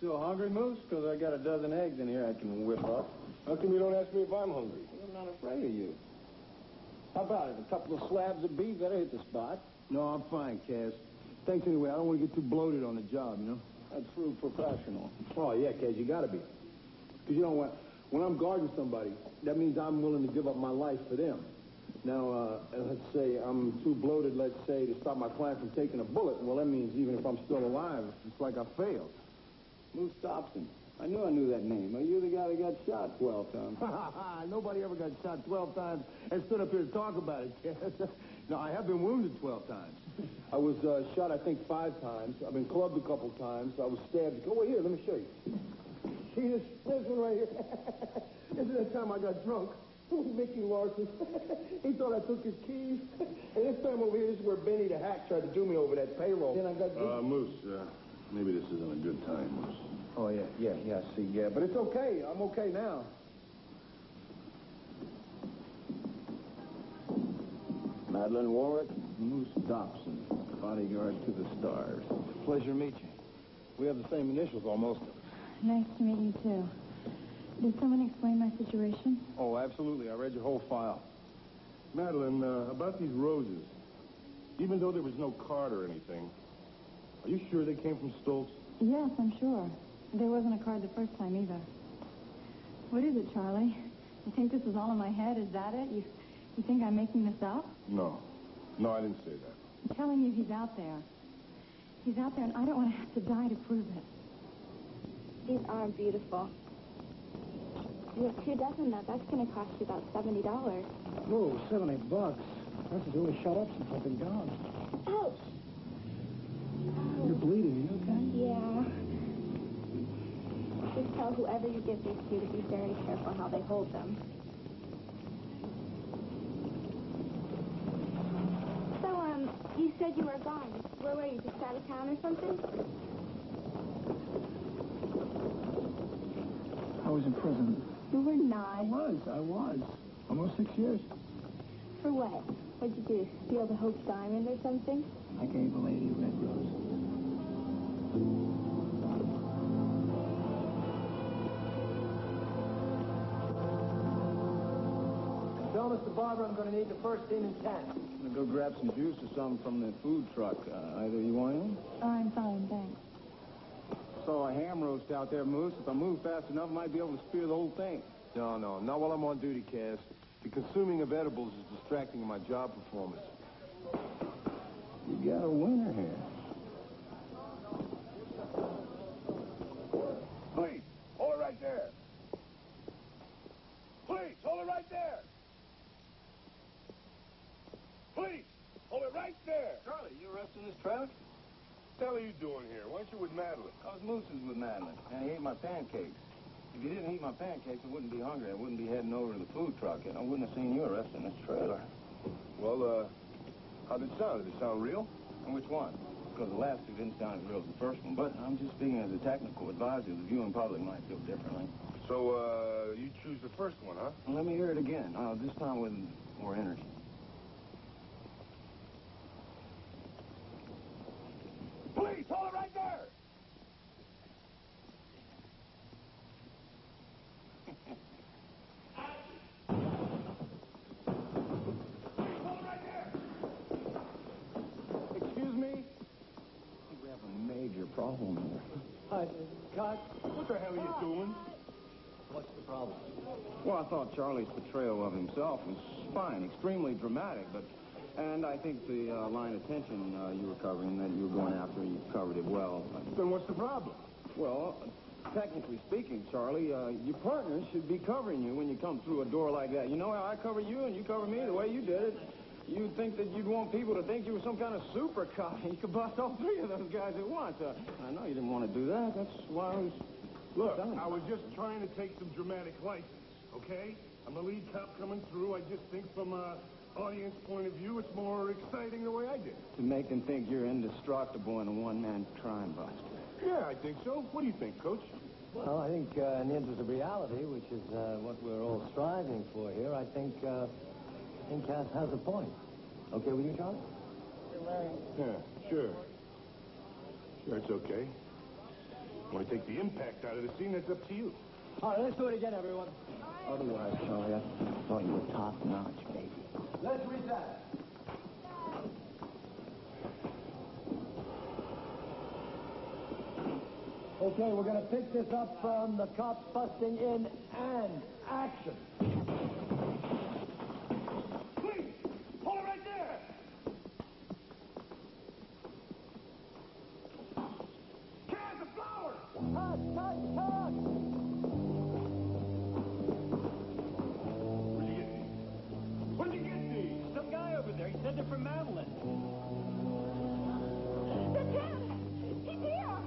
Still hungry, Moose? Because I got a dozen eggs in here I can whip up. How come you don't ask me if I'm hungry? I'm not afraid of you. How about it? A couple of slabs of beef, that'll hit the spot. No, I'm fine, Cass. Thanks anyway. I don't want to get too bloated on the job, you know? A true professional. Oh, yeah, Cass, you got to be. Because, you know what? When I'm guarding somebody, that means I'm willing to give up my life for them. Now, let's say I'm too bloated, let's say, to stop my client from taking a bullet. Well, that means even if I'm still alive, it's like I failed. Moose Dobson. I knew that name. Are you the guy that got shot 12 times? Nobody ever got shot 12 times and stood up here to talk about it, Cass. No, I have been wounded 12 times. I was shot, I think, 5 times. I've been clubbed a couple times. I was stabbed. Go here, let me show you. See this one right here? This is the time I got drunk. Mickey Larson. He thought I took his keys. And this time over here, this is where Benny the Hack tried to do me over that payroll. Then I got... Moose, maybe this isn't a good time, Moose. Oh, yeah, see, yeah. But it's okay. I'm okay now. Madeline Warwick, Moose Dobson, bodyguard to the stars. Pleasure to meet you. We have the same initials, almost. Nice to meet you, too. Did someone explain my situation? Oh, absolutely. I read your whole file. Madeline, about these roses. Even though there was no card or anything, are you sure they came from Stoltz? Yes, I'm sure. There wasn't a card the first time either. What is it, Charlie? You think this is all in my head? Is that it? You think I'm making this up? No, I didn't say that. I'm telling you, he's out there. He's out there, and I don't want to have to die to prove it. These are beautiful. You have 2 dozen of. That's going to cost you about $70. Oh, $70. That's really shut up since I've been gone. Ouch! You're bleeding, are you okay? Yeah. Just tell whoever you give these to be very careful how they hold them. So, you said you were gone. Where were you? Just out of town or something? I was in prison. You were not. I was. Almost 6 years. For what? What'd you do? Steal the Hope's diamond or something? I gave a lady a red rose. Tell Mr. Barber I'm going to need the first team in 10. I'm going to go grab some juice or something from the food truck. Either you want in? I'm fine, thanks. Saw a ham roast out there, Moose. If I move fast enough, I might be able to spear the whole thing. No, not while I'm on duty, Cass. The consuming of edibles is distracting in my job performance. You got a winner here. Please, hold it right there. Please, hold it right there. Please, hold it right there. Charlie, you arresting this trailer? What the hell are you doing here? Why aren't you with Madeline? I was Moose's with Madeline, and he ate my pancakes. If you didn't eat my pancakes, I wouldn't be hungry. I wouldn't be heading over to the food truck, and I wouldn't have seen you arresting this trailer. Well, how did it sound? Did it sound real? And which one? Because the last two didn't sound as real as the first one. But I'm just speaking as a technical advisor. The viewing public might feel differently. So, you choose the first one, huh? Well, let me hear it again. This time with more energy. Please, hold it right there. Excuse me? I think we have a major problem here. Hi, cut. What the hell are you doing? What's the problem? Well, I thought Charlie's portrayal of himself was fine, extremely dramatic, and I think the line of tension you were covering, that you were going after, you covered it well. Then what's the problem? Well, technically speaking, Charlie, your partners should be covering you when you come through a door like that. You know how I cover you and you cover me the way you did it? You'd think that you'd want people to think you were some kind of super cop. You could bust all 3 of those guys at once. I know you didn't want to do that. That's why I was... Look, I was just trying to take some dramatic license, okay? I'm the lead cop coming through. I just think from an audience point of view, it's more exciting the way I did it. To make them think you're indestructible and a one-man crime buster. Yeah, I think so. What do you think, Coach? Well, I think in the interest of reality, which is what we're all striving for here, I think Cass has a point. Okay with you, Charlie? Yeah, sure. Sure, it's okay. Want to take the impact out of the scene? That's up to you. All right, let's do it again, everyone. Otherwise, Charlie, I thought you were top-notch, baby. Let's reset. Okay, we're going to pick this up from the cops busting in and action. Please, hold it right there. Cans of flowers. Cut! Where'd you get these? Some guy over there, he sent it from Madeline. That's him! He's here!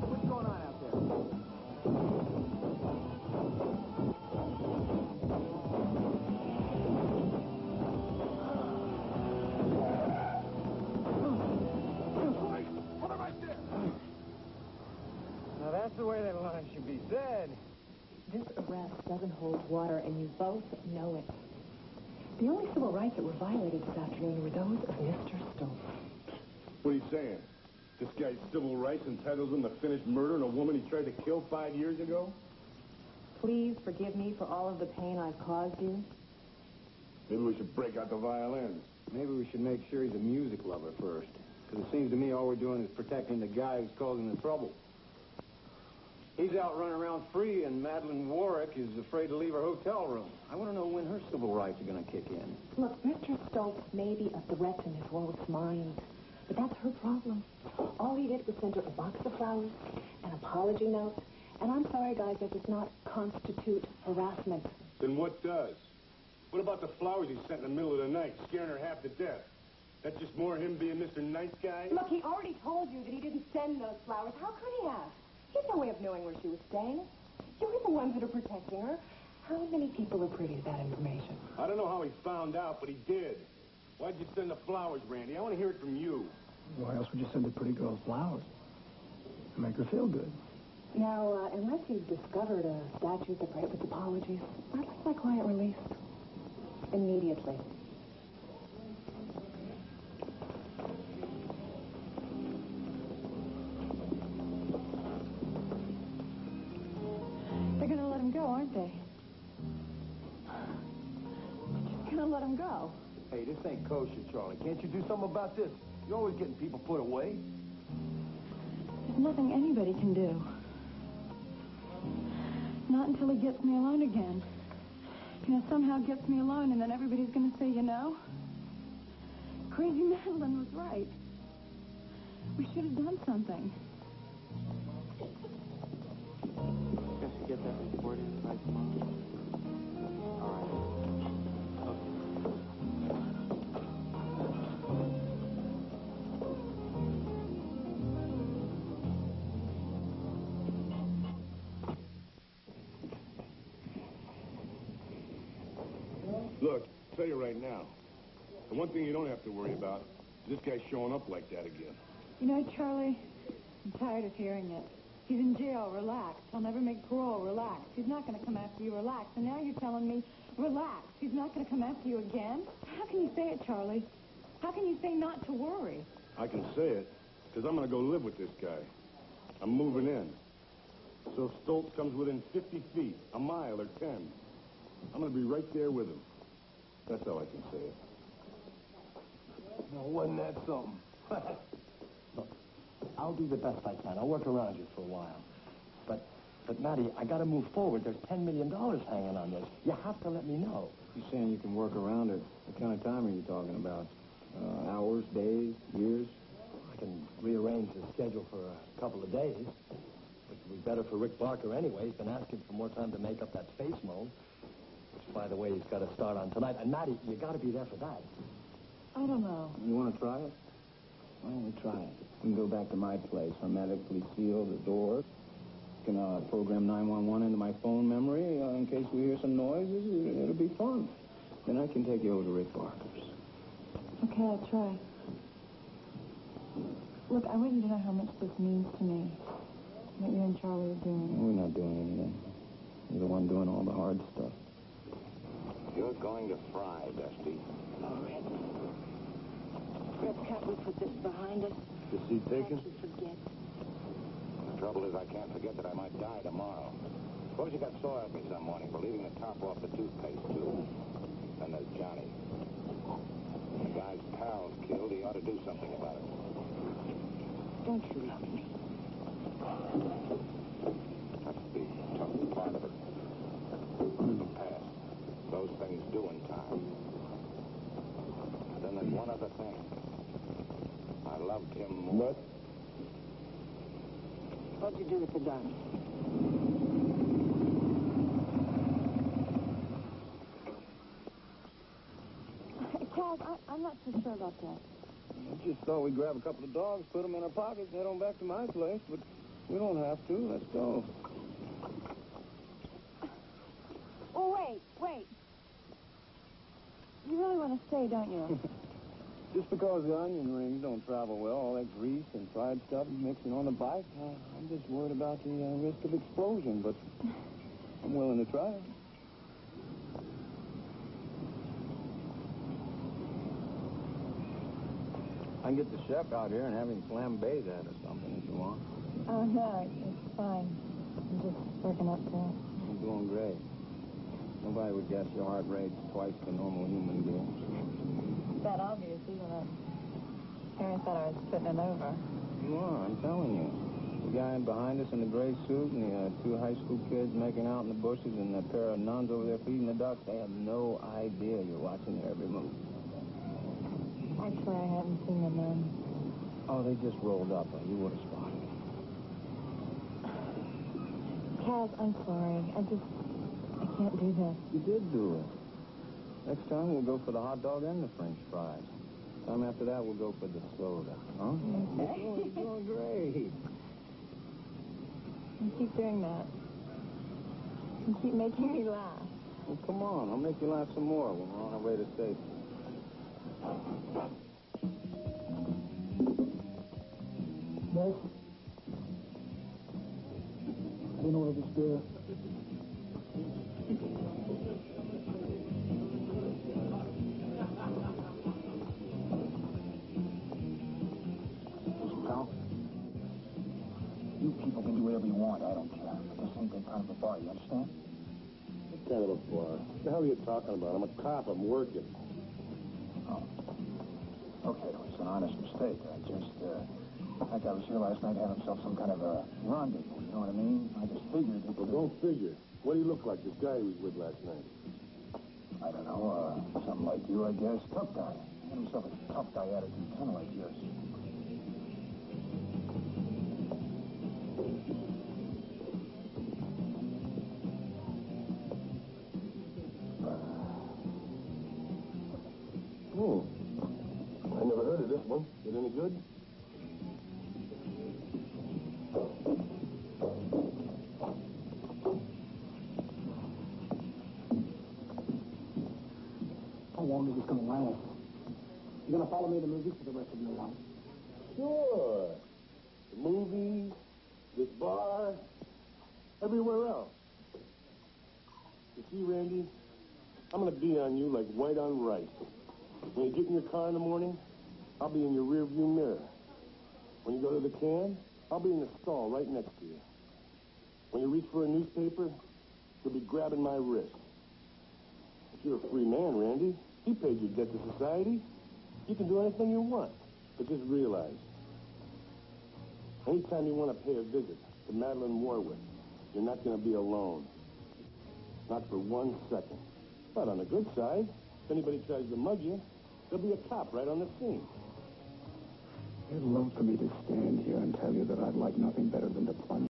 What's going on out there? Hold it right there. Now, that's the way that line should be said. This arrest doesn't hold water, and you both know it. The only civil rights that were violated this afternoon were those of Mr. Stone. What are you saying? This guy's civil rights entitles him to finish murdering a woman he tried to kill 5 years ago? Please forgive me for all of the pain I've caused you. Maybe we should break out the violins. Maybe we should make sure he's a music lover first. Because it seems to me all we're doing is protecting the guy who's causing the trouble. He's out running around free, and Madeline Warwick is afraid to leave her hotel room. I want to know when her civil rights are going to kick in. Look, Mr. Stoltz may be a threat in his wife's mind, but that's her problem. All he did was send her a box of flowers, an apology note, and I'm sorry, guys, that does not constitute harassment. Then what does? What about the flowers he sent in the middle of the night, scaring her half to death? That's just more him being Mr. Nice Guy? Look, he already told you that he didn't send those flowers. How could he have? He had no way of knowing where she was staying. You were the ones that are protecting her. How many people are privy to that information? I don't know how he found out, but he did. Why'd you send the flowers, Randy? I want to hear it from you. Why else would you send a pretty girl flowers? To make her feel good. Now, unless you've discovered a statute that prohibits apologies, I'd like my client released. Immediately. They're going to let him go, aren't they? They're just going to let him go. Hey, this ain't kosher, Charlie. Can't you do something about this? You're always getting people put away. There's nothing anybody can do. Not until he gets me alone again. Somehow gets me alone, and then everybody's going to say, Crazy Madeline was right. We should have done something. Guess you get that report in by tomorrow. All right. Look, I'll tell you right now, the one thing you don't have to worry about is this guy showing up like that again. Charlie, I'm tired of hearing it. He's in jail, relax. He'll never make parole, relax. He's not going to come after you, relax. And now you're telling me, relax. He's not going to come after you again? How can you say it, Charlie? How can you say not to worry? I can say it, because I'm going to go live with this guy. I'm moving in. So if Stoltz comes within 50 feet, a mile, or 10, I'm going to be right there with him. That's how I can say it. Now, wasn't that something? Look, I'll do the best I can. I'll work around you for a while. But Matty, I got to move forward. There's $10 million hanging on this. You have to let me know. You're saying you can work around it. What kind of time are you talking about? Hours, days, years? I can rearrange the schedule for a couple of days. Which would be better for Rick Barker anyway. He's been asking for more time to make up that face mold. Which, by the way, he's got to start on tonight. And Matty, you got to be there for that. I don't know. You want to try it? Why don't we try it? We can go back to my place, hermetically seal the door. You can program 911 into my phone memory in case we hear some noises. It'll be fun. then I can take you over to Rick Barker's. Okay, I'll try. Look, I want you to know how much this means to me. What you and Charlie are doing. We're not doing anything. You're the one doing all the hard stuff. You're going to fry, Dusty. Oh, Rick. Rick, can't we put this behind us? Is he taken? Can't you forget? The trouble is I can't forget that I might die tomorrow. Suppose you got sore at me some morning for leaving the top off the toothpaste tube. Then there's Johnny. When the guy's pal's killed, he ought to do something about it. Don't you love me? That's the tough part of it. The past. Those things do in time. But then there's one other thing. I loved him more. What? What'd you do with the gun? Kaz, I'm not so sure about that. I just thought we'd grab a couple of dogs, put them in our pockets, and head on back to my place, but we don't have to. Let's go. Oh, wait. You really want to stay, don't you? Just because the onion rings don't travel well, all that grease and fried stuff mixing on the bike, I'm just worried about the risk of explosion, but I'm willing to try it. I can get the chef out here and have him flambe that or something if you want. Oh, no, it's fine. I'm just working up to it. You're doing great. Nobody would guess your heart rate's twice the normal human being. That obvious, isn't it? Parents thought I was putting it over. You are, I'm telling you. The guy behind us in the gray suit and the two high school kids making out in the bushes and a pair of nuns over there feeding the ducks, they have no idea you're watching their every move. Actually, I hadn't seen the nun. Oh, they just rolled up. You would have spotted them. Kaz, I'm sorry. I can't do this. You did do it. Next time we'll go for the hot dog and the French fries. Time after that we'll go for the soda. Huh? Okay. You're doing great. You keep doing that. You keep making me laugh. Well, come on. I'll make you laugh some more when we're on our way to safety. Yes? You know what this beer? Listen, pal. You people can do whatever you want. I don't care. But this ain't that kind of a bar, you understand? What kind of a bar? What the hell are you talking about? I'm a cop. I'm working. Oh. Okay, it was an honest mistake. I think I was here last night having myself some kind of a rendezvous, you know what I mean? I just figured it Well, don't figure. What do you look like, this guy he was with last night? I don't know, something like you, I guess. Tough guy. Had himself a tough guy attitude, kind of like yours. I never heard of this one. Is it any good? How long is this going to last? You're going to follow me to the movies for the rest of your life? Sure. The movies, this bar, everywhere else. You see, Randy, I'm going to be on you like white on rice. When you get in your car in the morning, I'll be in your rearview mirror. When you go to the can, I'll be in the stall right next to you. When you reach for a newspaper, you'll be grabbing my wrist. But you're a free man, Randy. You paid your debt to society. You can do anything you want. But just realize, anytime you want to pay a visit to Madeline Warwick, you're not going to be alone. Not for 1 second. But on the good side, if anybody tries to mug you, there'll be a cop right on the scene. It'd love for me to stand here and tell you that I'd like nothing better than to plunge